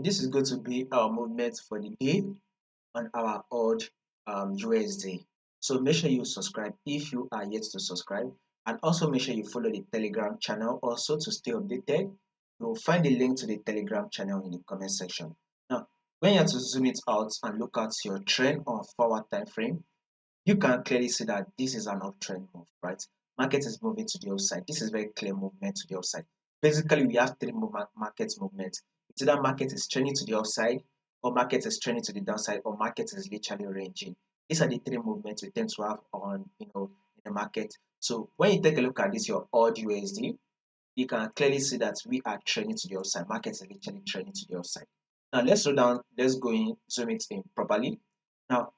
So this is going to be our movement for the day on our odd USD. So make sure you subscribe if you are yet to subscribe, and also make sure you follow the Telegram channel also to stay updated. You will find the link to the Telegram channel in the comment section. Now, when you have to zoom it out and look at your trend on forward time frame, you can clearly see that this is an uptrend move, right? Market is moving to the upside. This is very clear movement to the upside. Basically, we have three market movements. It's either market is trending to the upside, or market is trending to the downside, or market is literally ranging. These are the three movements we tend to have on, in the market. So when you take a look at this, your odd USD, you can clearly see that we are trending to the upside. Market is literally trending to the upside. Now let's slow down. Let's go in, zoom it in properly. Now,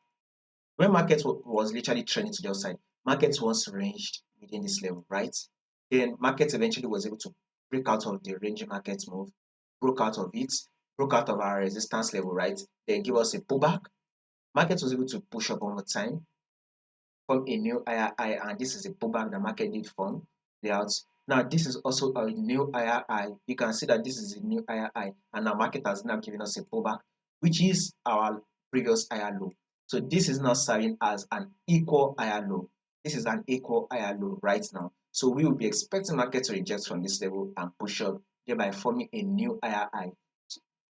when market was literally trending to the upside, market was ranged within this level, right? Then market eventually was able to break out of the ranging market move, broke out of it, broke out of our resistance level, right? Then give us a pullback. Market was able to push up one more time, form a new higher high, and this is a pullback the market did form layout. Now this is also a new higher high. You can see that this is a new higher high, and our market has now given us a pullback, which is our previous higher low. So this is now serving as an equal higher low. This is an equal higher low right now. So we will be expecting market to reject from this level and push up, thereby forming a new higher high.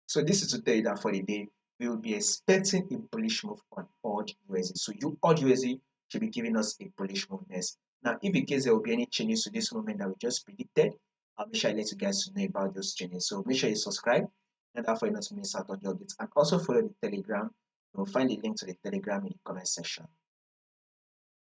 So this is to tell you that for the day, we will be expecting a bullish move on odd USD. So you odd USD should be giving us a bullish movement. Now, if in case there will be any changes to this movement that we just predicted, I'll make sure I let you guys know about those changes. So make sure you subscribe and therefore you not miss out on the updates. And also follow the Telegram. You'll find the link to the Telegram in the comment section.